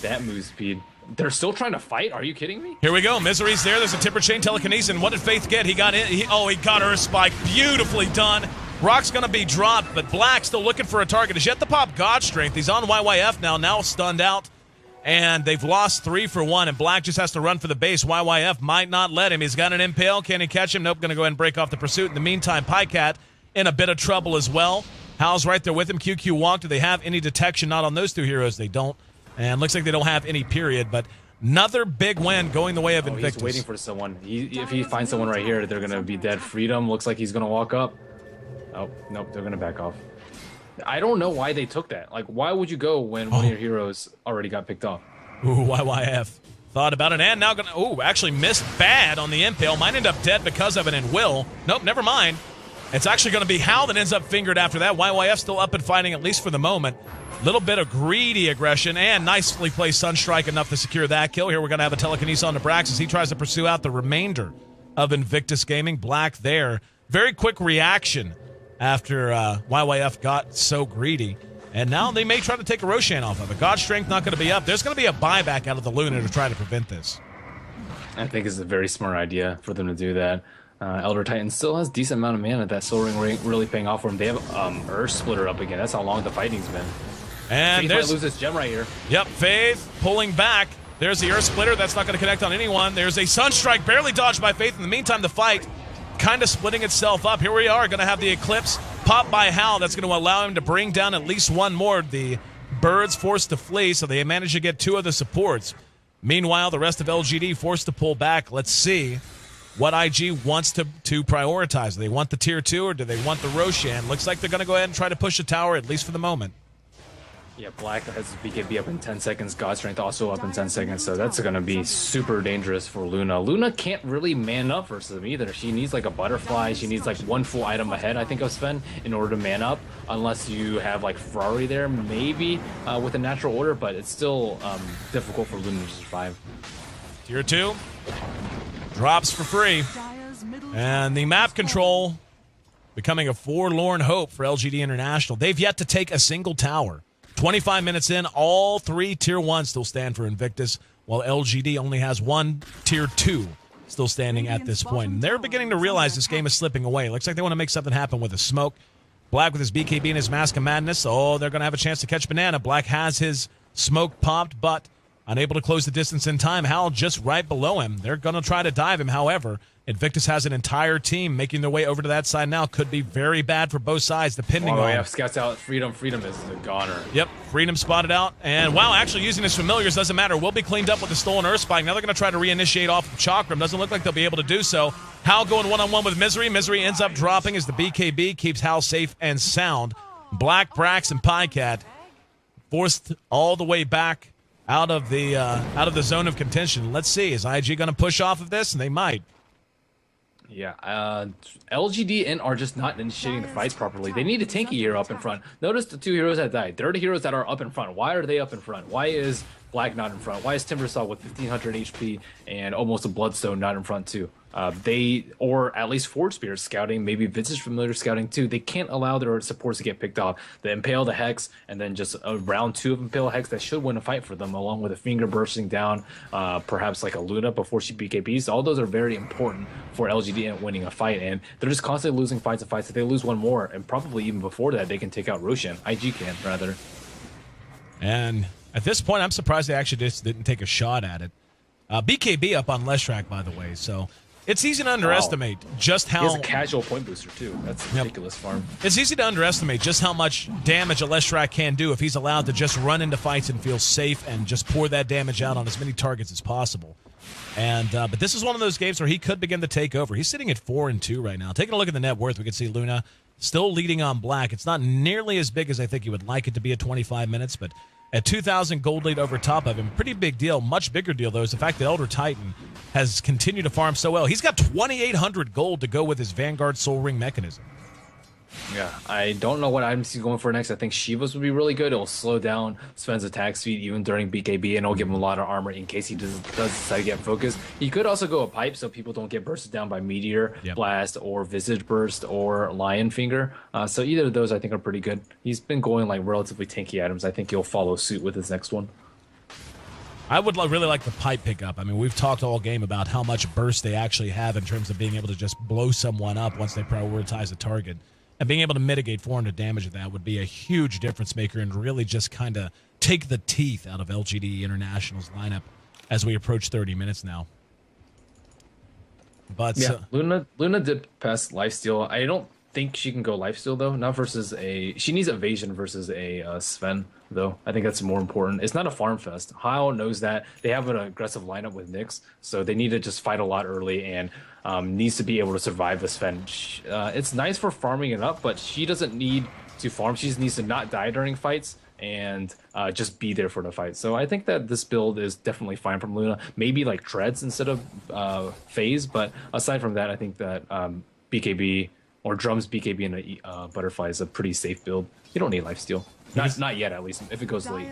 That move speed. They're still trying to fight? Are you kidding me? Here we go. Misery's there. There's a Tipper Chain Telekinesis. And what did Faith get? He got in. He got Earth Spike. Beautifully done. Rock's going to be dropped, but Black still looking for a target. Is yet to pop God Strength. He's on YYF now stunned out. And they've lost 3 for 1, and Black just has to run for the base. YYF might not let him. He's got an impale. Can he catch him? Nope. Going to go ahead and break off the pursuit. In the meantime, PyCat in a bit of trouble as well. Hal's right there with him. QQ walk. Do they have any detection? Not on those two heroes. They don't. And looks like they don't have any period, but another big win going the way of Invictus. He's waiting for someone. If he finds someone right here, they're going to be dead. Freedom looks like he's going to walk up. Oh, nope, they're going to back off. I don't know why they took that. Why would you go when one of your heroes already got picked off? Ooh, YYF thought about it, and now actually missed bad on the impale. Might end up dead because of it, and will. Nope, never mind. It's actually going to be Hal that ends up fingered after that. YYF still up and fighting, at least for the moment. Little bit of greedy aggression, and nicely placed Sunstrike enough to secure that kill. Here we're going to have a telekinesis on to Brax as he tries to pursue out the remainder of Invictus Gaming. Black there. Very quick reaction after YYF got so greedy. And now they may try to take a Roshan off of it. God Strength not going to be up. There's going to be a buyback out of the Luna to try to prevent this. I think it's a very smart idea for them to do that. Elder Titan still has a decent amount of mana. That Soul Ring really paying off for him. They have Earth Splitter up again. That's how long the fighting's been. And Faith there's might lose this gem right here. Yep, Faith pulling back. There's the Earth Splitter. That's not going to connect on anyone. There's a Sunstrike barely dodged by Faith. In the meantime, the fight kind of splitting itself up. Here we are, going to have the Eclipse pop by Hal. That's going to allow him to bring down at least one more. The Birds forced to flee, so they managed to get 2 of the supports. Meanwhile, the rest of LGD forced to pull back. Let's see what IG wants to prioritize. Do they want the Tier 2 or do they want the Roshan? Looks like they're going to go ahead and try to push the tower, at least for the moment. Yeah, Black has his BKB up in 10 seconds. God Strength also up in 10 seconds, so that's going to be super dangerous for Luna. Luna can't really man up versus him either. She needs a butterfly. She needs one full item ahead, I think, of Sven in order to man up, unless you have Ferrari there, maybe with a natural order, but it's still difficult for Luna to survive. Tier 2 drops for free. And the map control becoming a forlorn hope for LGD International. They've yet to take a single tower. 25 minutes in, all 3 Tier 1 still stand for Invictus, while LGD only has 1 Tier 2 still standing at this point. And they're beginning to realize this game is slipping away. Looks like they want to make something happen with a smoke. Black with his BKB and his Mask of Madness. Oh, they're going to have a chance to catch Banana. Black has his smoke popped, but unable to close the distance in time. Hal just right below him. They're going to try to dive him. However, Invictus has an entire team making their way over to that side now. Could be very bad for both sides, depending on... Oh, yeah, scouts out. Freedom is a goner. Yep, Freedom spotted out. And, wow, actually using his familiars doesn't matter. Will be cleaned up with the stolen Earth Spike. Now they're going to try to reinitiate off of Chakram. Doesn't look like they'll be able to do so. Hal going one-on-one with Misery. Misery ends up dropping as the BKB keeps Hal safe and sound. Black, Brax, and Pycat forced all the way back out of the zone of contention. Let's see. Is IG going to push off of this? And they might. Yeah, LGD.int are just not initiating the fights properly. They need a tanky hero up in front. Notice the 2 heroes that died. They're the heroes that are up in front. Why are they up in front? Why is Black not in front? Why is Timbersaw with 1500 HP and almost a Bloodstone not in front too? Or at least Forge Spear scouting, maybe Vintage Familiar scouting too. They can't allow their supports to get picked off. The Impale, the Hex, and then just a round 2 of Impale Hex that should win a fight for them, along with a finger bursting down, perhaps like a Luna before she BKBs. All those are very important for LGD winning a fight, and they're just constantly losing fights and fights. If they lose one more, and probably even before that, they can take out Roshan. IG can, rather. And at this point, I'm surprised they actually just didn't take a shot at it. BKB up on Leshrac, by the way, so... It's easy to underestimate just how... He has a casual point booster, too. That's a ridiculous farm. It's easy to underestimate just how much damage a Leshrac can do if he's allowed to just run into fights and feel safe and just pour that damage out on as many targets as possible. And but this is one of those games where he could begin to take over. He's sitting at 4-2 right now. Taking a look at the net worth, we can see Luna still leading on Black. It's not nearly as big as I think you would like it to be at 25 minutes, but... At 2,000 gold lead over top of him. Pretty big deal. Much bigger deal, though, is the fact that Elder Titan has continued to farm so well. He's got 2,800 gold to go with his Vanguard Soul Ring mechanism. Yeah, I don't know what items he's going for next. I think Shiva's would be really good. It'll slow down Sven's attack speed even during BKB, and it'll give him a lot of armor in case he does decide to get focused. He could also go a pipe so people don't get bursted down by Meteor Blast or Visage Burst or Lion Finger. So either of those I think are pretty good. He's been going like relatively tanky items. I think he'll follow suit with his next one. I would really like the pipe pickup. I mean, we've talked all game about how much burst they actually have in terms of being able to just blow someone up once they prioritize a target. And being able to mitigate 400 damage of that would be a huge difference maker and really just kind of take the teeth out of LGD International's lineup as we approach 30 minutes now. But yeah, Luna did pass lifesteal. I don't think she can go lifesteal though. Not versus a. She needs evasion versus a Sven though. I think that's more important. It's not a farm fest. Hyle knows that. They have an aggressive lineup with Nyx, so they need to just fight a lot early and. Needs to be able to survive the Sven. It's nice for farming it up, but she doesn't need to farm. She just needs to not die during fights and just be there for the fight. So I think that this build is definitely fine from Luna. Maybe like Treads instead of Phase, but aside from that, I think that BKB or Drums BKB and a Butterfly is a pretty safe build. You don't need lifesteal. Not yet, at least, if it goes late.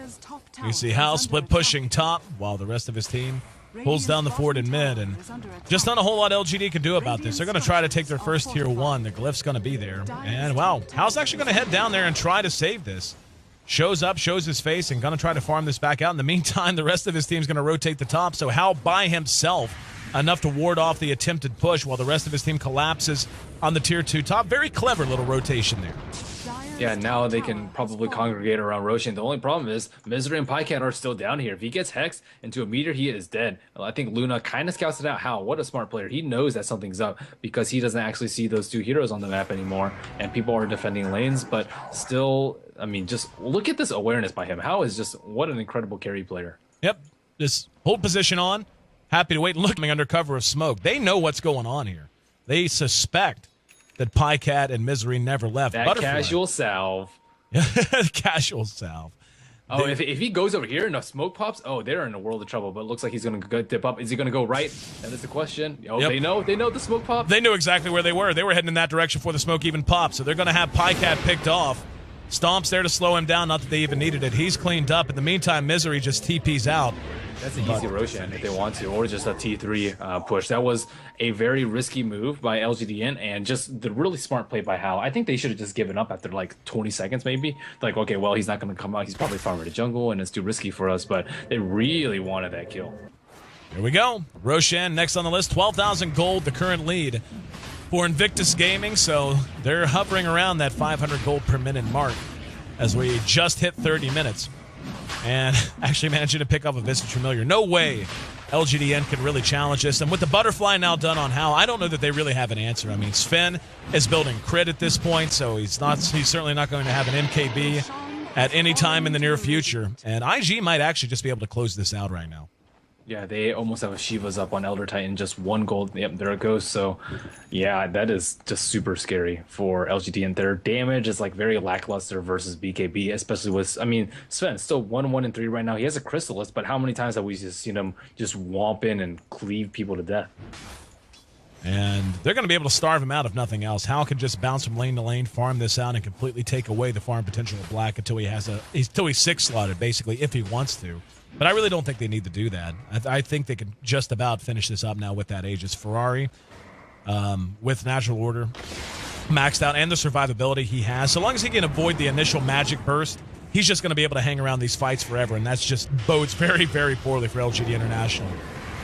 You see Hal split pushing top while the rest of his team pulls down the fort in mid, and just not a whole lot LGD can do about this. They're going to try to take their first tier 1. The glyph's going to be there. And, wow, Hal's actually going to head down there and try to save this. Shows up, shows his face, and going to try to farm this back out. In the meantime, the rest of his team's going to rotate the top, so Hal by himself enough to ward off the attempted push while the rest of his team collapses on the tier 2 top. Very clever little rotation there. Yeah, now they can probably congregate around Roshan. The only problem is Misery and Pycat are still down here. If he gets hexed into a meteor, he is dead. I think Luna kind of scouts it out. How? What a smart player. He knows that something's up because he doesn't actually see those 2 heroes on the map anymore, and people are defending lanes, but still, I mean, just look at this awareness by him. How is just, what an incredible carry player. Yep, just hold position on, happy to wait, looking under cover of smoke. They know what's going on here. They suspect that Pycat and Misery never left. That Butterfly. Casual salve. Casual salve. Oh, if he goes over here and the smoke pops, oh, they're in a world of trouble. But it looks like he's going to go dip up. Is he going to go right? That is the question. Oh, yep. They know the smoke pop. They knew exactly where they were. They were heading in that direction before the smoke even popped. So they're going to have Pycat picked off. Stomp's there to slow him down. Not that they even needed it. He's cleaned up. In the meantime, Misery just TP's out. That's an easy Roshan if they want to, or just a T3 push. That was a very risky move by LGD.int, and just the really smart play by Hal. I think they should have just given up after like 20 seconds, maybe. Like, okay, well, he's not going to come out. He's probably farming the jungle, and it's too risky for us. But they really wanted that kill. Here we go. Roshan next on the list. 12,000 gold, the current lead for Invictus Gaming. So they're hovering around that 500 gold per minute mark as we just hit 30 minutes. And actually managing to pick up a Visage Familiar. No way LGDN can really challenge this. And with the butterfly now done on Hal, I don't know that they really have an answer. I mean, Sven is building crit at this point, so he's certainly not going to have an MKB at any time in the near future. And IG might actually just be able to close this out right now. Yeah, they almost have a Shiva's up on Elder Titan, just 1 gold. Yep, there it goes. So, yeah, that is just super scary for LGD. And their damage is like very lackluster versus BKB, especially with, I mean, Sven's still 1-1-3 right now. He has a Chrysalis, but how many times have we just seen him just womp in and cleave people to death? And they're going to be able to starve him out if nothing else. Hal can just bounce from lane to lane, farm this out, and completely take away the farm potential of Black until he's 6 slotted, basically, if he wants to. But I really don't think they need to do that. I think they can just about finish this up now with that Aegis. Ferrari, with Natural Order maxed out and the survivability he has. So long as he can avoid the initial magic burst, he's just going to be able to hang around these fights forever. And that's just bodes very, very poorly for LGD International.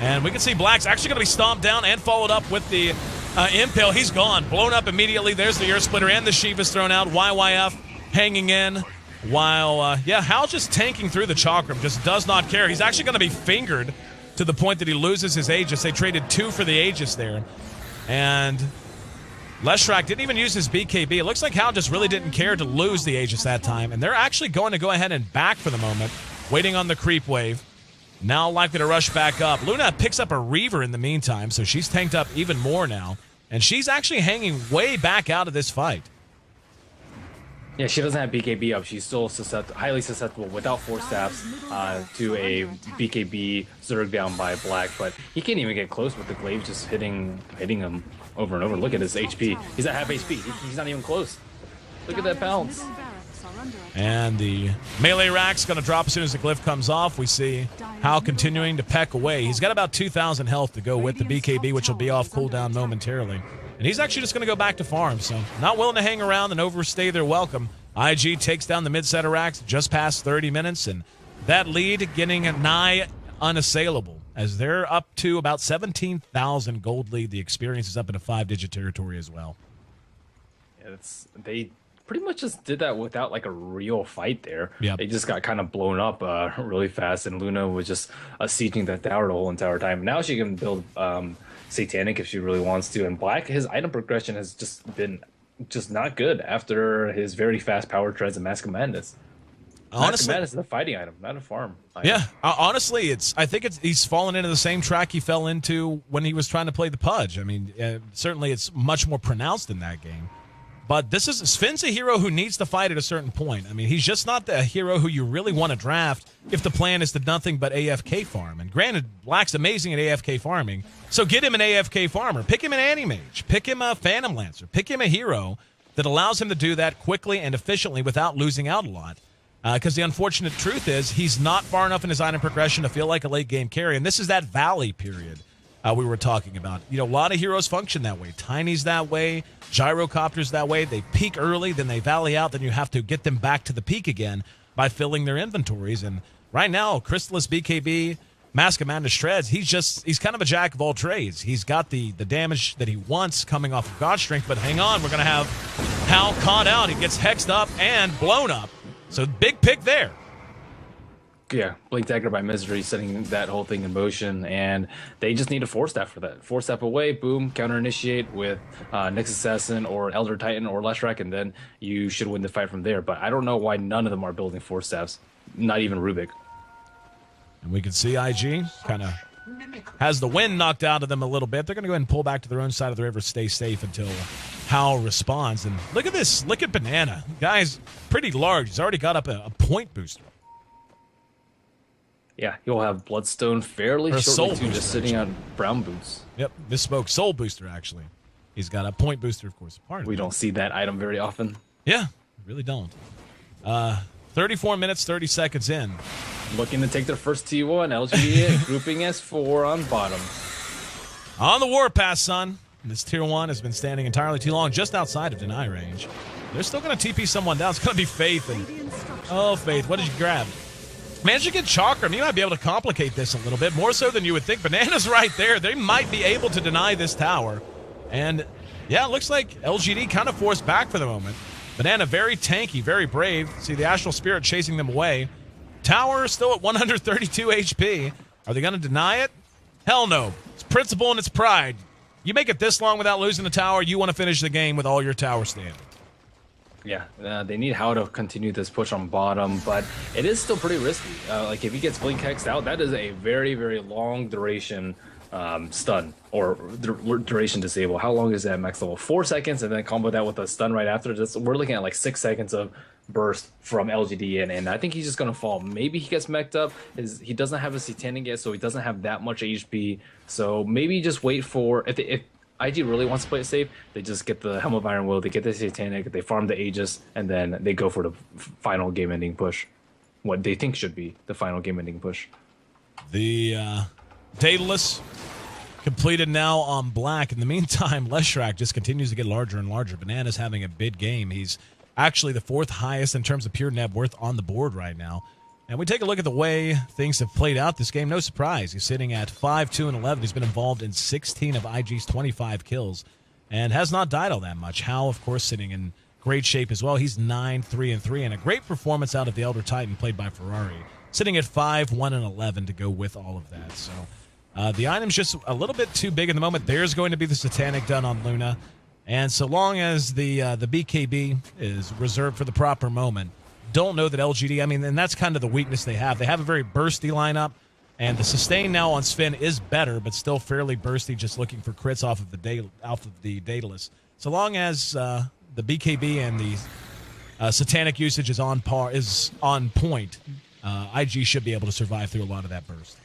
And we can see Black's actually going to be stomped down and followed up with the Impale. He's gone. Blown up immediately. There's the Ear Splitter and the Shiva's thrown out. YYF hanging in. While, Hal just tanking through the Chakram, just does not care. He's actually going to be fingered to the point that he loses his Aegis. They traded 2 for the Aegis there. And Leshrac didn't even use his BKB. It looks like Hal just really didn't care to lose the Aegis that time. And they're actually going to go ahead and back for the moment, waiting on the creep wave. Now likely to rush back up. Luna picks up a Reaver in the meantime, so she's tanked up even more now. And she's actually hanging way back out of this fight. Yeah, she doesn't have BKB up. She's still highly susceptible without Force Staffs to a BKB Zerg down by Black, but he can't even get close with the Glaive just hitting him over and over. Look at his HP. He's at half HP. He's not even close. Look at that bounce. And the melee rack's going to drop as soon as the glyph comes off. We see Hal continuing to peck away. He's got about 2,000 health to go with the BKB, which will be off cooldown momentarily. And he's actually just going to go back to farm, so not willing to hang around and overstay their welcome. IG takes down the mid-set of racks just past 30 minutes, and that lead getting nigh unassailable as they're up to about 17,000 gold lead. The experience is up into 5-digit territory as well. Yeah, they pretty much just did that without like a real fight there. Yep. They just got kind of blown up really fast, and Luna was just sieging that tower the whole entire time. Now she can build Satanic if she really wants to, and Black, his item progression has just been not good after his very fast power treads and Mask of Madness. Honestly, Mask of Madness is a fighting item, not a farm item. Yeah, honestly, I think he's fallen into the same track he fell into when he was trying to play the Pudge. I mean, certainly it's much more pronounced in that game. But Sven's a hero who needs to fight at a certain point. I mean, he's just not the hero who you really want to draft if the plan is to nothing but AFK farm. And granted, Black's amazing at AFK farming, so get him an AFK farmer. Pick him an Anti-Mage. Pick him a Phantom Lancer. Pick him a hero that allows him to do that quickly and efficiently without losing out a lot. Because the unfortunate truth is he's not far enough in his item progression to feel like a late-game carry. And this is that Valley period we were talking about. You know, a lot of heroes function that way. Tiny's that way. Gyrocopter's that way. They peak early, then they valley out, then you have to get them back to the peak again by filling their inventories. And right now, Chrysalis, BKB, Mask of Madness Shreds, he's kind of a jack of all trades. He's got the damage that he wants coming off of God Strength, but hang on, we're going to have Hal caught out. He gets hexed up and blown up. So big pick there. Yeah, Blink Dagger by Misery setting that whole thing in motion, and they just need a Force Staff for that. Force Staff away, boom, counter initiate with Nexus Assassin or Elder Titan or Leshrac, and then you should win the fight from there. But I don't know why none of them are building Force Staffs, not even Rubik. And we can see IG kind of has the wind knocked out of them a little bit. They're going to go ahead and pull back to their own side of the river, stay safe until Hal responds. And look at this, look at Banana. Guy's pretty large. He's already got up a point booster. Yeah, he'll have Bloodstone fairly shortly too, just sitting on brown boots. Yep, misspoke. Soul booster, actually. He's got a point booster, of course. We don't see that item very often. Yeah, really don't. 34 minutes, 30 seconds in. looking to take their first T1. LGD grouping S4 on bottom. On the warpath, son. This tier 1 has been standing entirely too long just outside of deny range. They're still going to TP someone down. It's going to be Faith. And oh, Faith, what did you grab? Managed to get Chakram. You might be able to complicate this a little bit, more so than you would think. Banana's right there. They might be able to deny this tower. And, yeah, it looks like LGD kind of forced back for the moment. Banana very tanky, very brave. See the Astral Spirit chasing them away. Tower still at 132 HP. Are they going to deny it? Hell no. It's principle and it's pride. You make it this long without losing the tower, you want to finish the game with all your tower standing. Yeah, they need how to continue this push on bottom, but it is still pretty risky. Like, if he gets Blink Hexed out, that is a very, very long duration stun, or duration disable. How long is that max level? 4 seconds, and then combo that with a stun right after. We're looking at like 6 seconds of burst from LGD, and I think he's just going to fall. Maybe he gets mech'd up. He doesn't have a Satanic yet, so he doesn't have that much HP. So maybe just wait for... If IG really wants to play it safe, they just get the Helm of Iron Will, they get the Satanic, they farm the Aegis, and then they go for the final game-ending push. What they think should be the final game-ending push. The Daedalus completed now on black. In the meantime, Leshrac just continues to get larger and larger. Banana's having a big game. He's actually the 4th highest in terms of pure net worth on the board right now. And we take a look at the way things have played out this game. No surprise. He's sitting at 5-2-11. He's been involved in 16 of IG's 25 kills and has not died all that much. Hal, of course, sitting in great shape as well. He's 9-3-3, and a great performance out of the Elder Titan played by Ferrari, sitting at 5-1-11 to go with all of that. So the item's just a little bit too big in the moment. There's going to be the Satanic done on Luna. And so long as the BKB is reserved for the proper moment, don't know that LGD, I mean, and that's kind of the weakness they have. They have a very bursty lineup, and the sustain now on Sven is better, but still fairly bursty, just looking for crits off of the Daedalus. So long as the BKB and the Satanic usage is on point, IG should be able to survive through a lot of that burst.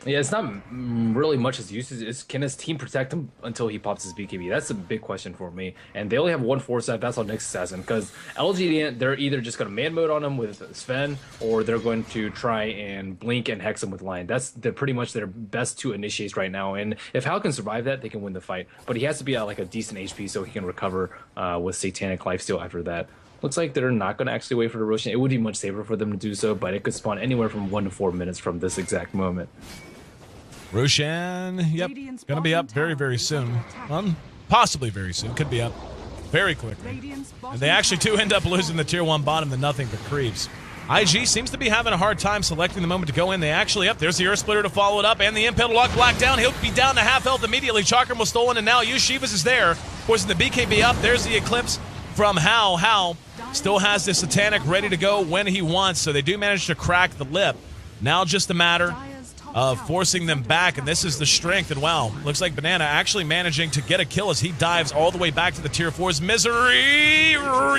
Yeah, it's not really much his usage. Can his team protect him until he pops his BKB? That's a big question for me. And they only have one 4-set. That's on next assassin. Because LGD, they're either just going to man mode on him with Sven, or they're going to try and blink and hex him with Lion. They're pretty much their best 2 initiates right now. And if Hal can survive that, they can win the fight. But he has to be at like a decent HP so he can recover with Satanic Lifesteal after that. Looks like they're not going to actually wait for the Roshan. It would be much safer for them to do so, but it could spawn anywhere from 1 to 4 minutes from this exact moment. Roshan, yep, going to be up very, very soon. Possibly very soon. Could be up very quickly. And they actually do end up losing the tier 1 bottom to nothing but creeps. IG seems to be having a hard time selecting the moment to go in. They actually up. There's the Earth Splitter to follow it up, and the Impel to lock Black down. He'll be down to half health immediately. Chakram was stolen, and now Yushivas is there. Forcing the BKB up. There's the Eclipse from Hal. Hal still has the Satanic ready to go when he wants, so they do manage to crack the lip. Now just a matter of forcing them back, and this is the strength. And wow, looks like Banana actually managing to get a kill as he dives all the way back to the tier 4's Misery.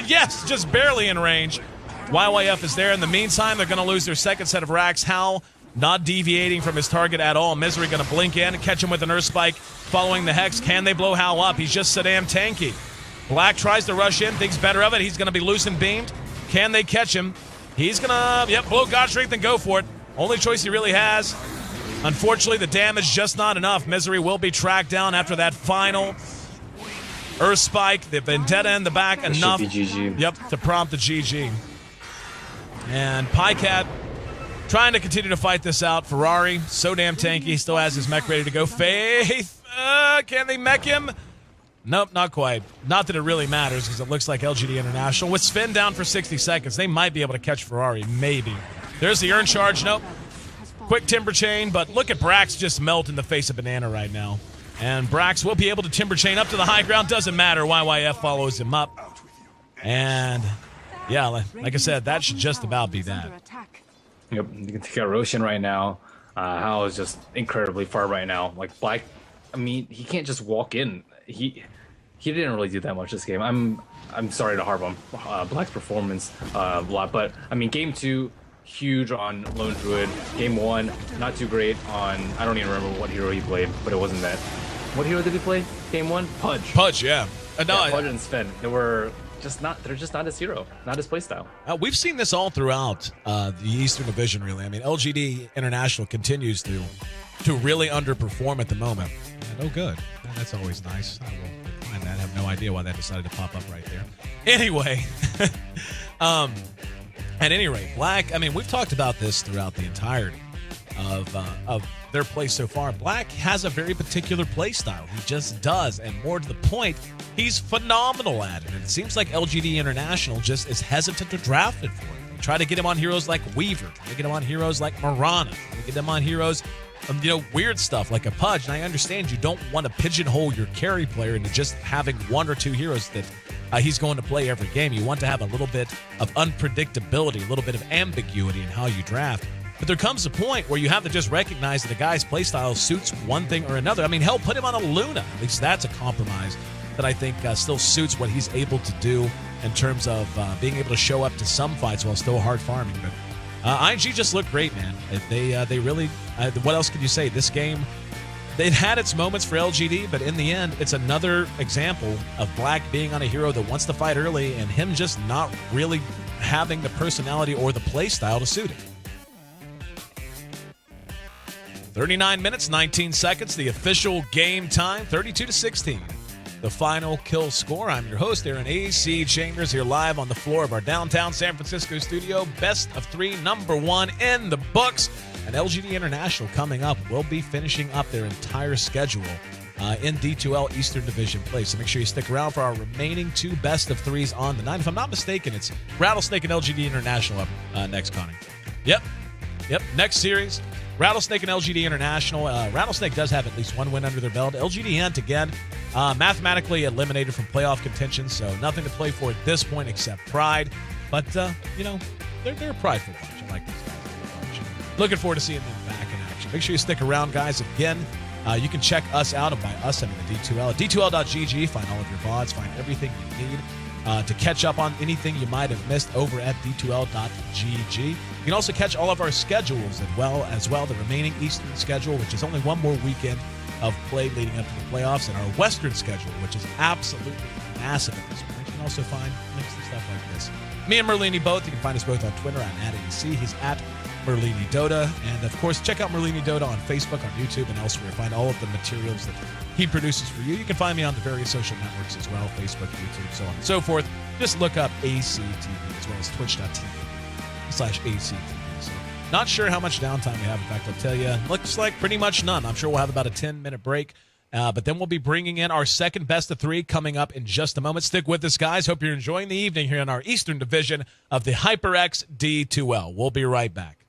Yes, just barely in range. YYF is there. In the meantime, they're going to lose their second set of racks. Hal not deviating from his target at all. Misery going to blink in and catch him with an Earth Spike following the Hex. Can they blow Hal up? He's just so damn tanky. Black tries to rush in, thinks better of it. He's going to be loose and beamed. Can they catch him? He's going to, blow God Strength and go for it. Only choice he really has. Unfortunately, the damage just not enough. Misery will be tracked down after that final Earth Spike. The Vendetta in the back, enough to prompt the GG. And Pycat trying to continue to fight this out. Ferrari, so damn tanky, still has his mech ready to go. Faith, can they mech him? Nope, not quite. Not that it really matters, because it looks like LGD International. With Sven down for 60 seconds, they might be able to catch Ferrari, maybe. There's the Urn Charge, nope. Quick Timber Chain, but look at Brax just melt in the face of Banana right now. And Brax will be able to Timber Chain up to the high ground. Doesn't matter. YYF follows him up. And, yeah, like I said, that should just about be that. Yep, you can take out Roshan right now. Hal is just incredibly far right now. Like, Black, I mean, he can't just walk in. He didn't really do that much this game. I'm sorry to harp on Black's performance a lot, but, I mean, game 2... huge on Lone Druid. Game 1, not too great on, I don't even remember what hero he played, but it wasn't that. What hero did he play? Game 1? Pudge. Pudge, yeah. Pudge and Sven. They were they're just not his hero, not his playstyle. We've seen this all throughout the Eastern Division, really. I mean, LGD International continues to really underperform at the moment. And, oh, good. That's always nice. I will find that. I have no idea why that decided to pop up right there. Anyway, at any rate, Black, I mean, we've talked about this throughout the entirety of their play so far. Black has a very particular play style. He just does. And more to the point, he's phenomenal at it. And it seems like LGD International just is hesitant to draft it for it. They try to get him on heroes like Weaver. They get him on heroes like Mirana. They get him on heroes, weird stuff like a Pudge. And I understand you don't want to pigeonhole your carry player into just having one or two heroes that he's going to play every game. You want to have a little bit of unpredictability, a little bit of ambiguity in how you draft. But there comes a point where you have to just recognize that a guy's playstyle suits one thing or another. I mean, hell, put him on a Luna. At least that's a compromise that I think still suits what he's able to do in terms of being able to show up to some fights while still hard farming. But ING just looked great, man. They really, what else could you say? This game, it had its moments for LGD, but in the end, it's another example of Black being on a hero that wants to fight early and him just not really having the personality or the play style to suit it. 39 minutes, 19 seconds, the official game time, 32-16. The final kill score. I'm your host, Aaron AC Chambers, here live on the floor of our downtown San Francisco studio. Best of three, number one in the books. And LGD International coming up will be finishing up their entire schedule in D2L Eastern Division play. So make sure you stick around for our remaining two best of threes on the night. If I'm not mistaken, it's Rattlesnake and LGD International up next, Connie. Yep. Next series. Rattlesnake and LGD International. Rattlesnake does have at least one win under their belt. LGD.int, again, mathematically eliminated from playoff contention, so nothing to play for at this point except pride. But, they're a prideful bunch. I like these guys. Looking forward to seeing them back in action. Make sure you stick around, guys. Again, you can check us out, and by us, I mean the D2L. At D2L.gg, find all of your VODs, find everything you need to catch up on anything you might have missed over at D2L.gg. You can also catch all of our schedules as well, the remaining Eastern schedule, which is only one more weekend of play leading up to the playoffs, and our Western schedule, which is absolutely massive at this point. You can also find links to stuff like this. Me and Merlini both. You can find us both on Twitter. I'm @AC. He's @Merlini Dota. And, of course, check out Merlini Dota on Facebook, on YouTube, and elsewhere. Find all of the materials that he produces for you. You can find me on the various social networks as well, Facebook, YouTube, so on and so forth. Just look up ACTV as well as twitch.tv/ACTV. So not sure how much downtime we have. In fact, I'll tell you, looks like pretty much none. I'm sure we'll have about a 10-minute break. But then we'll be bringing in our second best of three coming up in just a moment. Stick with us, guys. Hope you're enjoying the evening here in our Eastern Division of the HyperX D2L. We'll be right back.